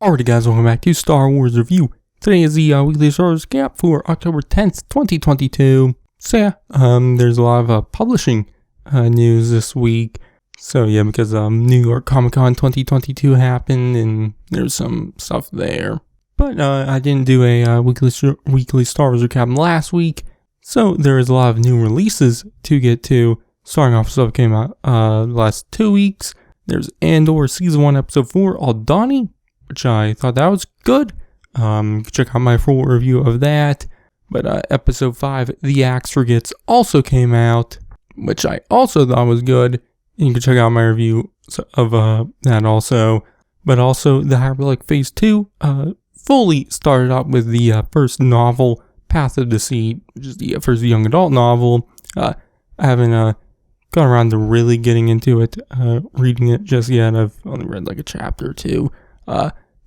Alrighty guys, welcome back to Star Wars Review. Today is the weekly Star Wars Gap for October 10th, 2022. So yeah, there's a lot of publishing news this week. So yeah, because New York Comic Con 2022 happened and there's some stuff there. But I didn't do a weekly Star Wars recap last week. So there is a lot of new releases to get to. Starting off with stuff that came out the last 2 weeks. There's Andor Season 1 Episode 4, Aldani, which I thought that was good. Check out my full review of that. But Episode 5, The Axe Frigates, also came out, which I also thought was good. And you can check out my review of that also. But also, the Hyperbolic Phase 2 fully started up with the first novel, Path of Deceit, which is the first young adult novel. I haven't gone around to really getting into it, reading it just yet. I've only read like a chapter or two.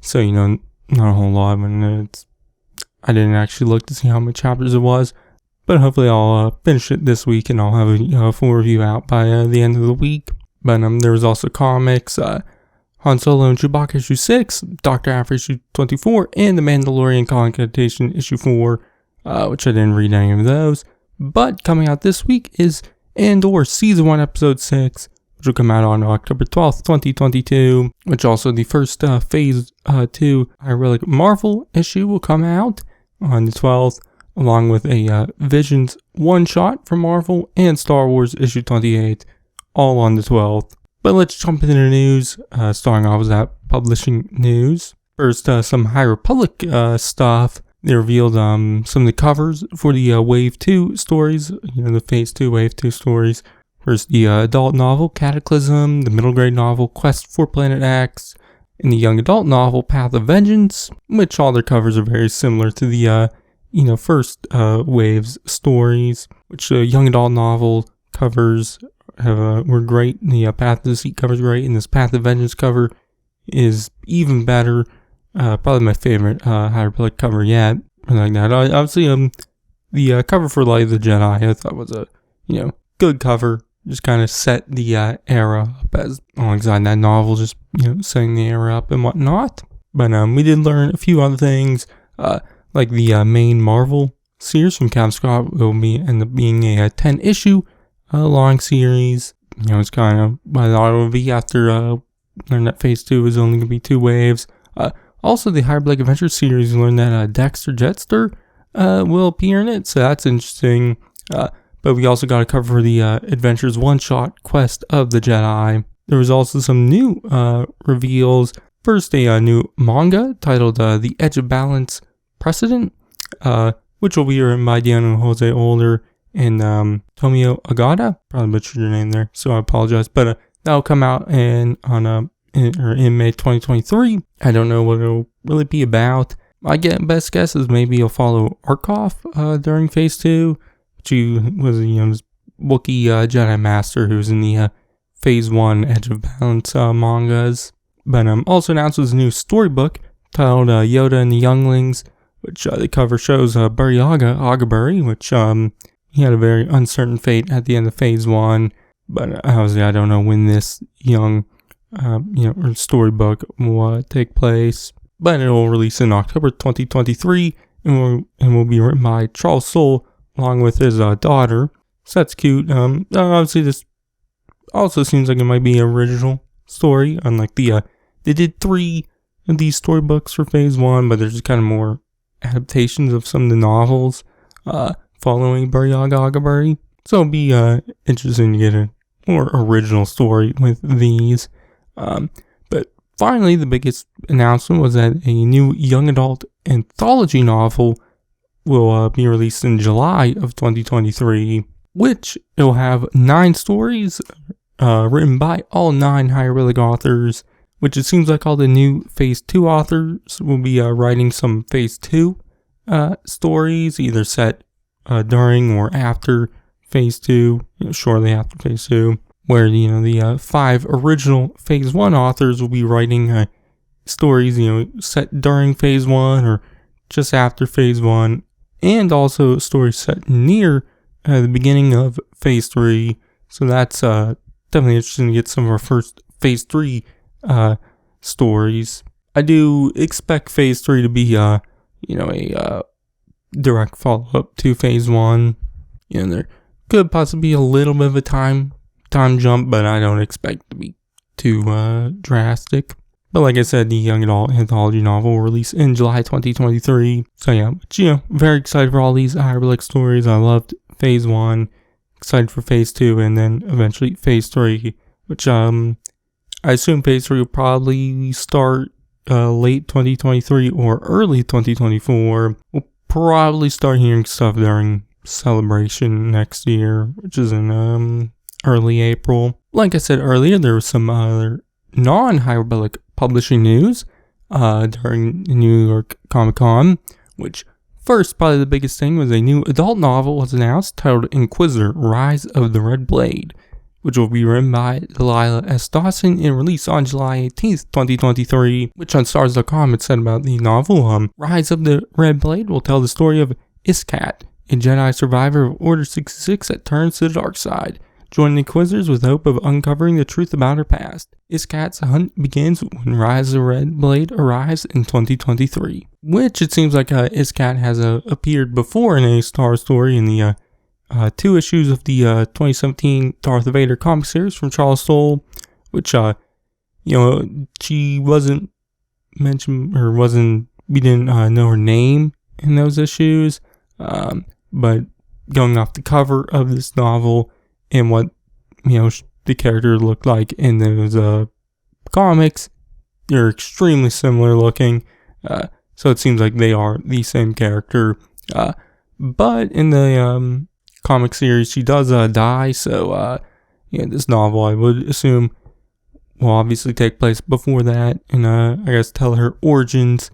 So, not a whole lot. I didn't actually look to see how many chapters it was. But hopefully I'll finish it this week and I'll have a full review out by the end of the week. But there was also comics, Han Solo and Chewbacca issue 6, Dr. Aphra issue 24, and The Mandalorian Convocation issue 4, which I didn't read any of those. But coming out this week is Andor Season 1 Episode 6, which will come out on October 12th, 2022, which also the first Phase 2 Relic Marvel issue will come out on the 12th, along with a Visions one-shot from Marvel and Star Wars issue 28, all on the 12th. But let's jump into the news, starting off with that publishing news. First, some High Republic stuff. They revealed some of the covers for the Wave 2 stories, the Phase 2, Wave 2 stories. First, the adult novel, Cataclysm, the middle grade novel, Quest for Planet X, and the young adult novel, Path of Vengeance, which all their covers are very similar to the, first Wave's stories, which the young adult novel covers were great. The Path of Deceit cover is great, and this Path of Vengeance cover is even better. Probably my favorite High Republic cover yet. Like that. Obviously, the cover for Light of the Jedi I thought was a good cover. Just kind of set the era up as alongside that novel, just setting the era up and whatnot. But we did learn a few other things, like the main Marvel series from Cap Scott will end up being a 10-issue long series. It's kind of what I thought it would be after learning that Phase 2 is only going to be 2 waves. Also, the High Republic Adventure series, we learned that Dexter Jetster will appear in it, so that's interesting. But we also got a cover for the Adventures one-shot Quest of the Jedi. There was also some new reveals. First, a new manga titled The Edge of Balance Precedent, which will be written by Diana Jose Older and Tomio Agata. Probably butchered your name there, so I apologize. But that'll come out in May 2023. I don't know what it'll really be about. My best guess is maybe you'll follow Arkoff during Phase 2, which was this Wookiee Jedi Master who was in the Phase 1 Edge of Balance mangas. But also announced was a new storybook titled Yoda and the Younglings, which the cover shows Burryaga Agaberry, which he had a very uncertain fate at the end of Phase 1. But obviously I don't know when this young storybook will take place. But it will release in October 2023 and will be written by Charles Soule along with his daughter. So that's cute. Obviously this also seems like it might be an original story, unlike they did 3 of these storybooks for Phase 1, but there's just kind of more adaptations of some of the novels following Burryaga Agaberry. So it'll be interesting to get a more original story with these. But finally, the biggest announcement was that a new young adult anthology novel will be released in July of 2023, which it will have 9 stories written by all 9 High Republic authors, which it seems like all the new Phase 2 authors will be writing some Phase 2 stories, either set during or after Phase 2, shortly after Phase 2, where the 5 original Phase 1 authors will be writing stories set during Phase 1 or just after Phase 1, and also stories set near the beginning of Phase 3. So that's definitely interesting to get some of our first Phase 3 stories. I do expect Phase 3 to be, a direct follow-up to Phase 1. There could possibly be a little bit of a time jump, but I don't expect it to be too drastic. But like I said, the young adult anthology novel will release in July 2023. So yeah, but, very excited for all these Hyperbolic stories. I loved Phase 1, excited for Phase 2, and then eventually Phase 3, which I assume Phase 3 will probably start late 2023 or early 2024. We'll probably start hearing stuff during Celebration next year, which is in early April. Like I said earlier, there was some other non-Hyperbolic publishing news during New York Comic Con, which first, probably the biggest thing, was a new adult novel was announced titled Inquisitor, Rise of the Red Blade, which will be written by Delilah S. Dawson and released on July 18th, 2023, which on Stars.com it said about the novel, Rise of the Red Blade will tell the story of Iskat, a Jedi survivor of Order 66 that turns to the dark side, joining the Inquisitors with hope of uncovering the truth about her past. Iskat's hunt begins when Rise of the Red Blade arrives in 2023, which it seems like Iskat has appeared before in a Star story in the 2 issues of the 2017 Darth Vader comic series from Charles Soule, which, she wasn't mentioned, or we didn't know her name in those issues, but going off the cover of this novel and what, the character looked like in those comics, they're extremely similar looking, so it seems like they are the same character, but in the comic series she does die, so this novel I would assume will obviously take place before that, and I guess tell her origins,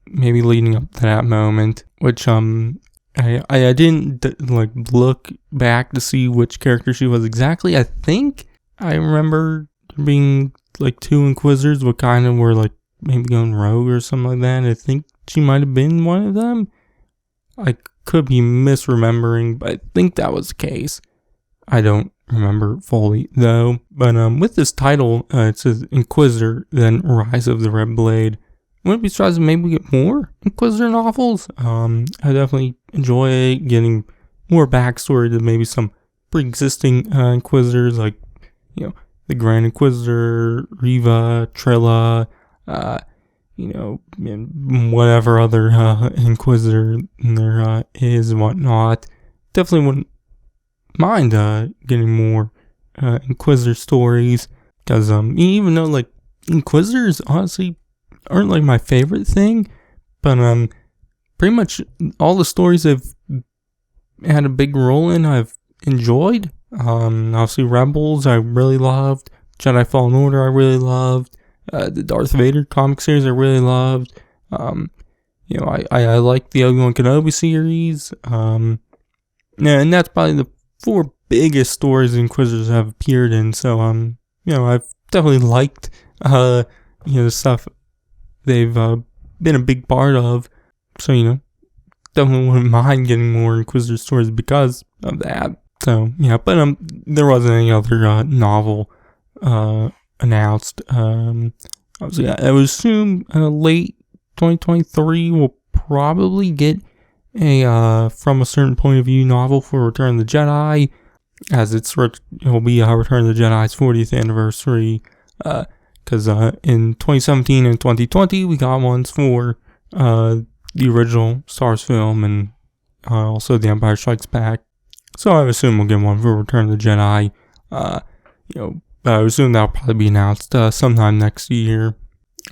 maybe leading up to that moment, which I didn't look back to see which character she was exactly. I think I remember being 2 Inquisitors, but kind of were maybe going rogue or something like that. I think she might have been one of them. I could be misremembering, but I think that was the case. I don't remember fully though. But with this title, it says Inquisitor, then Rise of the Red Blade. Wouldn't be surprised if maybe we get more Inquisitor novels. I definitely enjoy getting more backstory to maybe some pre-existing Inquisitors, the Grand Inquisitor, Reva, Trilla, and whatever other Inquisitor there is and whatnot. Definitely wouldn't mind getting more Inquisitor stories, because even though Inquisitors honestly aren't my favorite thing, but pretty much all the stories I've had a big role in I've enjoyed. Obviously Rebels I really loved, Jedi Fallen Order I really loved, the Darth Vader comic series I really loved. I like the Obi-Wan Kenobi series, and that's probably the 4 biggest stories the Inquisitors have appeared in, so I've definitely liked the stuff they've been a big part of, so definitely wouldn't mind getting more Inquisitor stories because of that. So but there wasn't any other novel announced. Obviously I would assume late 2023 we'll probably get a From a Certain Point of View novel for Return of the Jedi, as it will be Return of the Jedi's 40th anniversary, because in 2017 and 2020 we got ones for the original Stars film and also The Empire Strikes Back. So I assume we'll get one for Return of the Jedi. I assume that'll probably be announced sometime next year,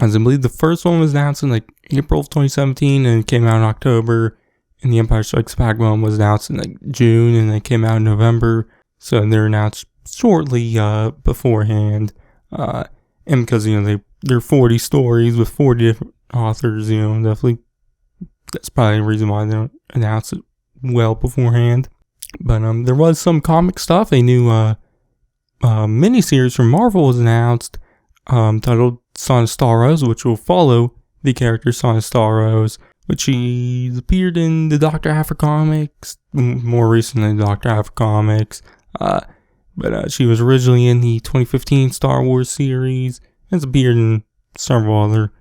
as I believe the first one was announced in April of 2017 and it came out in October, and The Empire Strikes Back one was announced in June and it came out in November. So they're announced shortly beforehand. And because, they're 40 stories with 40 different authors, definitely that's probably the reason why they don't announce it well beforehand. But there was some comic stuff. A new miniseries from Marvel was announced, titled Son of Staros, which will follow the character Son of Staros, which she appeared in the Dr. Aphra comics, more recently Dr. Aphra comics. But she was originally in the 2015 Star Wars series, and has appeared in several other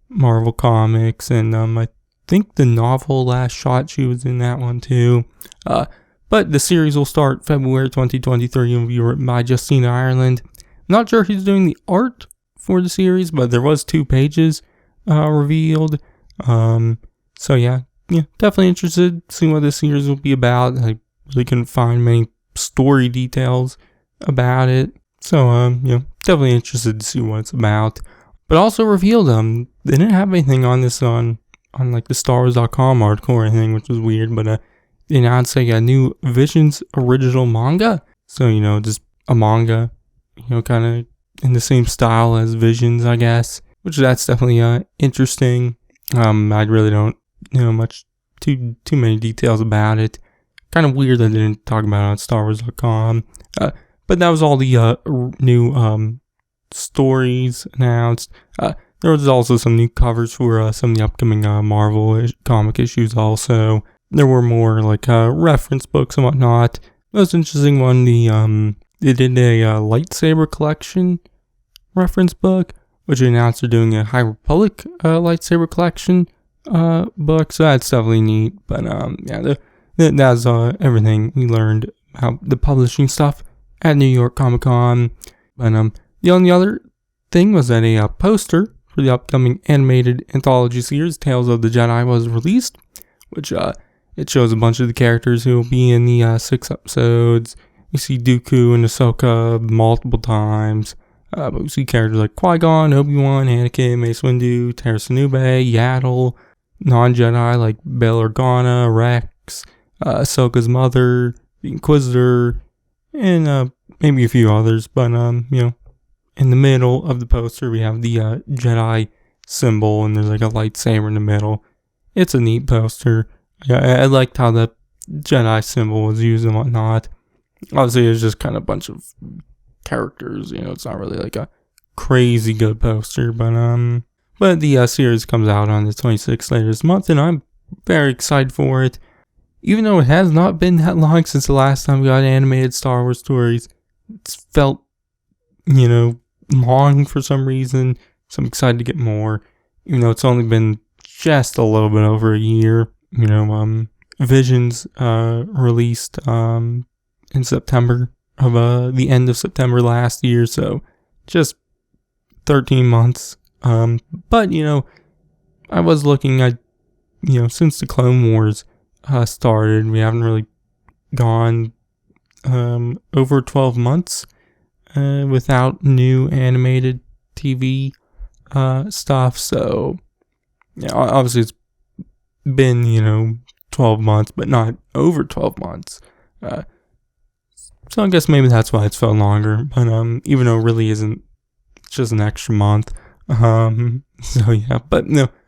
Marvel Comics, and I think the novel Last Shot, she was in that one too. But the series will start February 2023 and will be written by Justina Ireland. Not sure who's doing the art for the series, but there was 2 pages revealed. So yeah, definitely interested to see what this series will be about. I really couldn't find many story details about it. So definitely interested to see what it's about. But also revealed they didn't have anything on this on like the StarWars.com article or anything, which was weird, but they announced like a new Visions original manga. So, just a manga, kind of in the same style as Visions, I guess, which that's definitely interesting. I really don't know much too many details about it. Kind of weird that they didn't talk about it on StarWars.com. But that was all the new stories announced. There was also some new covers for some of the upcoming Marvel comic issues also. There were more like reference books and whatnot. Most interesting one, they did a lightsaber collection reference book, which they announced they're doing a High Republic lightsaber collection book, so that's definitely neat. But that's everything we learned about the publishing stuff at New York Comic Con. But the only other thing was that a poster for the upcoming animated anthology series Tales of the Jedi was released, which it shows a bunch of the characters who will be in the 6 episodes. You see Dooku and Ahsoka multiple times. But we see characters like Qui-Gon, Obi-Wan, Anakin, Mace Windu, Terrace Nube, Yaddle, non-Jedi like Bail Organa, Rex, Ahsoka's mother, the Inquisitor, and maybe a few others. But in the middle of the poster we have the Jedi symbol, and there's like a lightsaber in the middle. It's a neat poster. I liked how the Jedi symbol was used and whatnot. Obviously, it's just kind of a bunch of characters. It's not really like a crazy good poster, but the series comes out on the 26th later this month, and I'm very excited for it. Even though it has not been that long since the last time we got animated Star Wars stories, it's felt, long for some reason. So I'm excited to get more, even though it's only been just a little bit over a year. Visions released in September of the end of September last year, so just 13 months. But I was looking at since the Clone Wars started, we haven't really gone over 12 months without new animated TV stuff. So obviously it's been 12 months, but not over 12 months. So I guess maybe that's why it's felt longer. But even though it really isn't, it's just an extra month. So yeah, but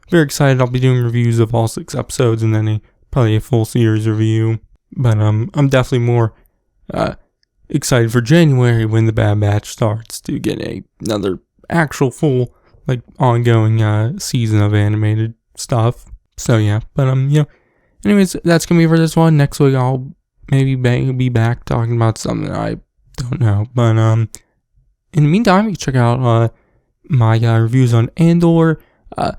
very excited. I'll be doing reviews of all 6 episodes and then probably a full series review. But I'm definitely more excited for January when the Bad Batch starts to get another actual full ongoing season of animated stuff. So yeah, but anyways, that's gonna be for this one. Next week I'll maybe be back talking about something I don't know. But in the meantime, you can check out my reviews on Andor. I'll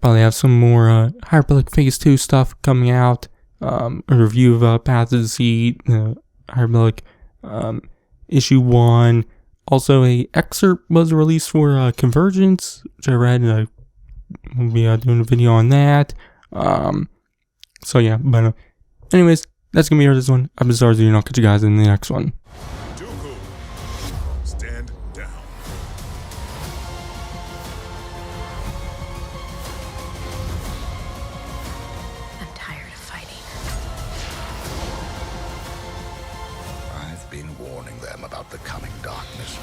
probably have some more High Republic Phase 2 stuff coming out. A review of Path of the Seed, High Republic issue 1. Also, a excerpt was released for Convergence, which I read, and I will be doing a video on that. So yeah, but anyways, that's gonna be it for this one. I've been Starzy, and I'll catch you guys in the next one. Dooku, stand down. I'm tired of fighting. I've been warning them about the coming darkness.